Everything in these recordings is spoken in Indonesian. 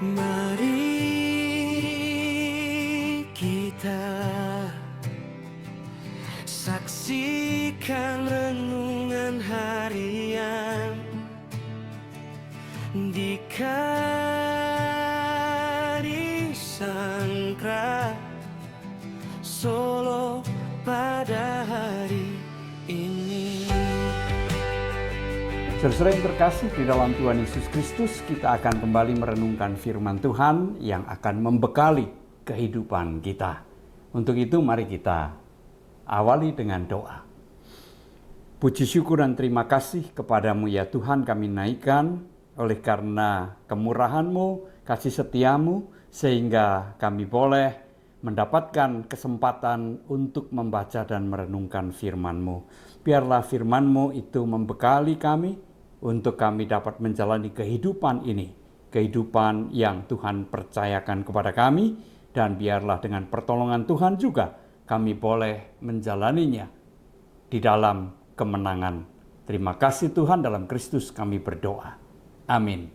Mari kita saksikan renungan harian di Karisangkra Solo pada hari ini. Saudara yang terkasih di dalam Tuhan Yesus Kristus, kita akan kembali merenungkan firman Tuhan yang akan membekali kehidupan kita. Untuk itu mari kita awali dengan doa. Puji syukur dan terima kasih kepadamu ya Tuhan kami naikkan oleh karena kemurahan-Mu, kasih setia-Mu, sehingga kami boleh mendapatkan kesempatan untuk membaca dan merenungkan firman-Mu. Biarlah firman-Mu itu membekali kami, untuk kami dapat menjalani kehidupan ini, kehidupan yang Tuhan percayakan kepada kami, dan biarlah dengan pertolongan Tuhan juga kami boleh menjalaninya di dalam kemenangan. Terima kasih Tuhan, dalam Kristus kami berdoa. Amin.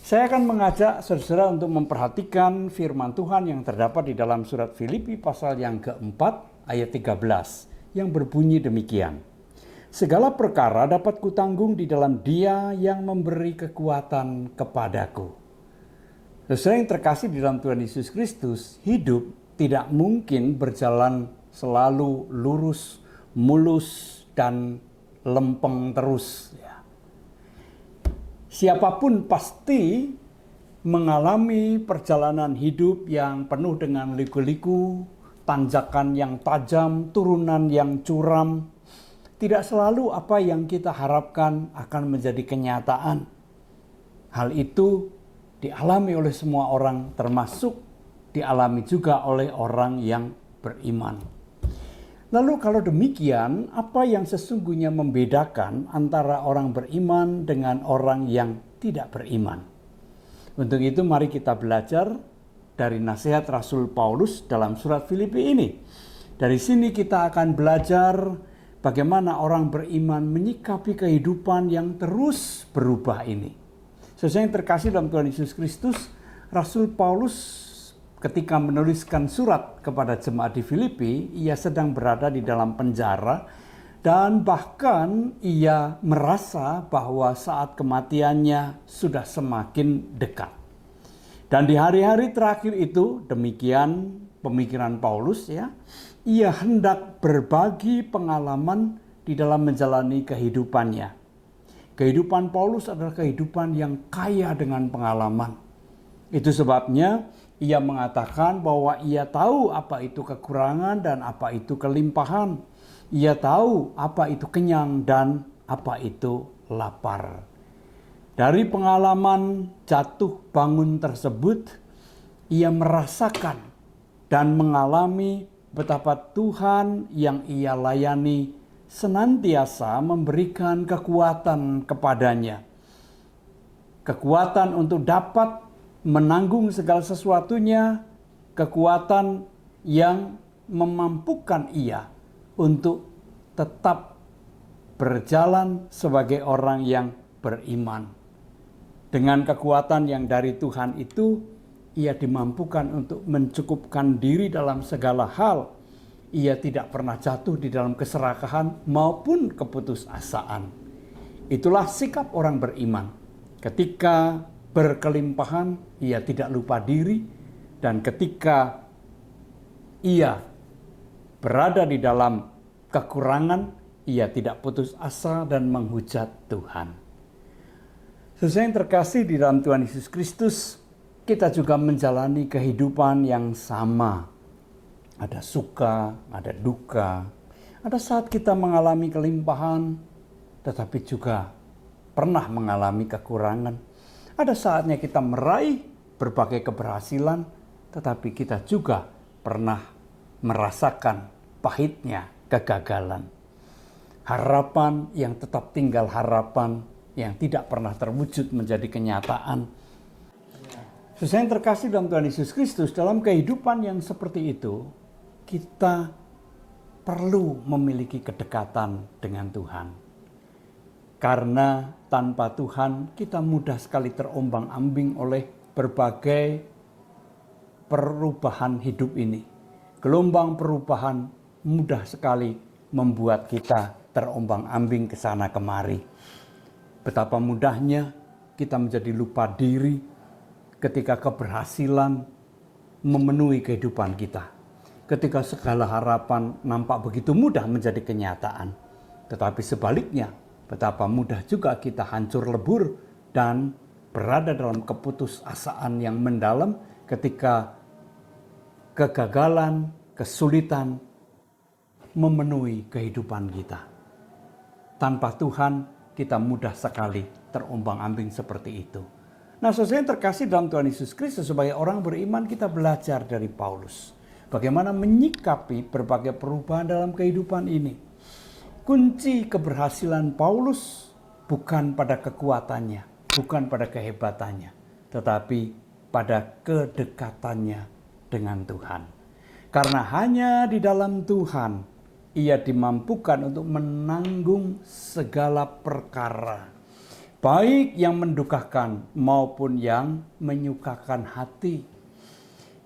Saya akan mengajak saudara untuk memperhatikan firman Tuhan yang terdapat di dalam surat Filipi pasal yang keempat ayat 13 yang berbunyi demikian. Segala perkara dapat kutanggung di dalam Dia yang memberi kekuatan kepadaku. Saudara yang terkasih di dalam Tuhan Yesus Kristus, hidup tidak mungkin berjalan selalu lurus, mulus, dan lempeng terus. Siapapun pasti mengalami perjalanan hidup yang penuh dengan liku-liku, tanjakan yang tajam, turunan yang curam. Tidak selalu apa yang kita harapkan akan menjadi kenyataan. Hal itu dialami oleh semua orang, termasuk dialami juga oleh orang yang beriman. Lalu kalau demikian, apa yang sesungguhnya membedakan antara orang beriman dengan orang yang tidak beriman? Untuk itu mari kita belajar dari nasihat Rasul Paulus dalam surat Filipi ini. Dari sini kita akan belajar bagaimana orang beriman menyikapi kehidupan yang terus berubah ini. Sesuai yang terkasih dalam Tuhan Yesus Kristus, Rasul Paulus ketika menuliskan surat kepada jemaat di Filipi, ia sedang berada di dalam penjara dan bahkan ia merasa bahwa saat kematiannya sudah semakin dekat. Dan di hari-hari terakhir itu, demikian pemikiran Paulus ya, ia hendak berbagi pengalaman di dalam menjalani kehidupannya. Kehidupan Paulus adalah kehidupan yang kaya dengan pengalaman. Itu sebabnya ia mengatakan bahwa ia tahu apa itu kekurangan dan apa itu kelimpahan. Ia tahu apa itu kenyang dan apa itu lapar. Dari pengalaman jatuh bangun tersebut, ia merasakan dan mengalami betapa Tuhan yang ia layani senantiasa memberikan kekuatan kepadanya. Kekuatan untuk dapat menanggung segala sesuatunya, kekuatan yang memampukan ia untuk tetap berjalan sebagai orang yang beriman. Dengan kekuatan yang dari Tuhan itu, ia dimampukan untuk mencukupkan diri dalam segala hal. Ia tidak pernah jatuh di dalam keserakahan maupun keputusasaan. Itulah sikap orang beriman. Ketika berkelimpahan, ia tidak lupa diri. Dan ketika ia berada di dalam kekurangan, ia tidak putus asa dan menghujat Tuhan. Sesuai yang terkasih di dalam Tuhan Yesus Kristus, kita juga menjalani kehidupan yang sama. Ada suka, ada duka. Ada saat kita mengalami kelimpahan, tetapi juga pernah mengalami kekurangan. Ada saatnya kita meraih berbagai keberhasilan, tetapi kita juga pernah merasakan pahitnya kegagalan. Harapan yang tetap tinggal harapan yang tidak pernah terwujud menjadi kenyataan. Sesuai yang terkasih dalam Tuhan Yesus Kristus, dalam kehidupan yang seperti itu, kita perlu memiliki kedekatan dengan Tuhan. Karena tanpa Tuhan kita mudah sekali terombang-ambing oleh berbagai perubahan hidup ini. Gelombang perubahan mudah sekali membuat kita terombang-ambing ke sana kemari. Betapa mudahnya kita menjadi lupa diri ketika keberhasilan memenuhi kehidupan kita. Ketika segala harapan nampak begitu mudah menjadi kenyataan. Tetapi sebaliknya, betapa mudah juga kita hancur lebur dan berada dalam keputusasaan yang mendalam ketika kegagalan, kesulitan memenuhi kehidupan kita. Tanpa Tuhan, kita mudah sekali terombang-ambing seperti itu. Nah, saudara yang terkasih dalam Tuhan Yesus Kristus, sebagai orang beriman kita belajar dari Paulus. Bagaimana menyikapi berbagai perubahan dalam kehidupan ini. Kunci keberhasilan Paulus bukan pada kekuatannya, bukan pada kehebatannya, tetapi pada kedekatannya dengan Tuhan. Karena hanya di dalam Tuhan ia dimampukan untuk menanggung segala perkara, baik yang mendukakan maupun yang menyukakan hati.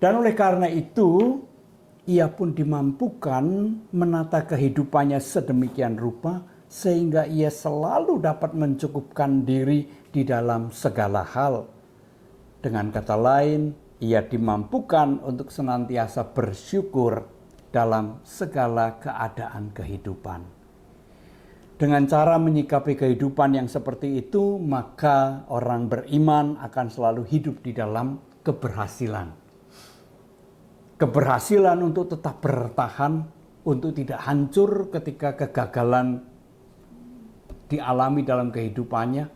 Dan oleh karena itu, ia pun dimampukan menata kehidupannya sedemikian rupa sehingga ia selalu dapat mencukupkan diri di dalam segala hal. Dengan kata lain, ia dimampukan untuk senantiasa bersyukur dalam segala keadaan kehidupan. Dengan cara menyikapi kehidupan yang seperti itu, maka orang beriman akan selalu hidup di dalam keberhasilan. Keberhasilan untuk tetap bertahan, untuk tidak hancur ketika kegagalan dialami dalam kehidupannya,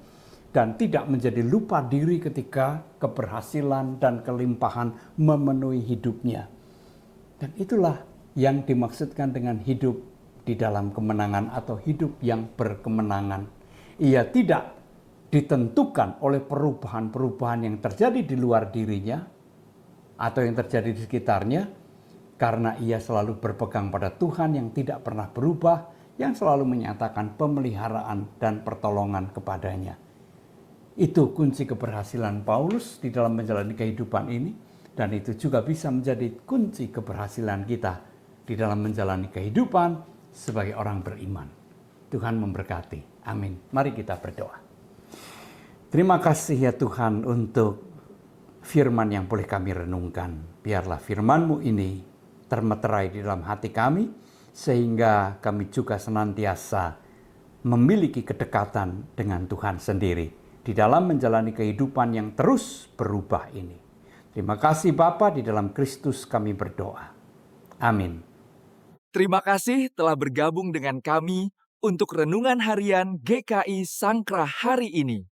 dan tidak menjadi lupa diri ketika keberhasilan dan kelimpahan memenuhi hidupnya. Dan itulah yang dimaksudkan dengan hidup di dalam kemenangan atau hidup yang berkemenangan. Ia tidak ditentukan oleh perubahan-perubahan yang terjadi di luar dirinya atau yang terjadi di sekitarnya, karena ia selalu berpegang pada Tuhan yang tidak pernah berubah, yang selalu menyatakan pemeliharaan dan pertolongan kepadanya. Itu kunci keberhasilan Paulus di dalam menjalani kehidupan ini, dan itu juga bisa menjadi kunci keberhasilan kita di dalam menjalani kehidupan sebagai orang beriman. Tuhan memberkati. Amin. Mari kita berdoa. Terima kasih ya Tuhan untuk firman yang boleh kami renungkan. Biarlah firman-Mu ini termeterai di dalam hati kami, sehingga kami juga senantiasa memiliki kedekatan dengan Tuhan sendiri di dalam menjalani kehidupan yang terus berubah ini. Terima kasih Bapa, di dalam Kristus kami berdoa. Amin. Terima kasih telah bergabung dengan kami untuk Renungan Harian GKI Sangkrah hari ini.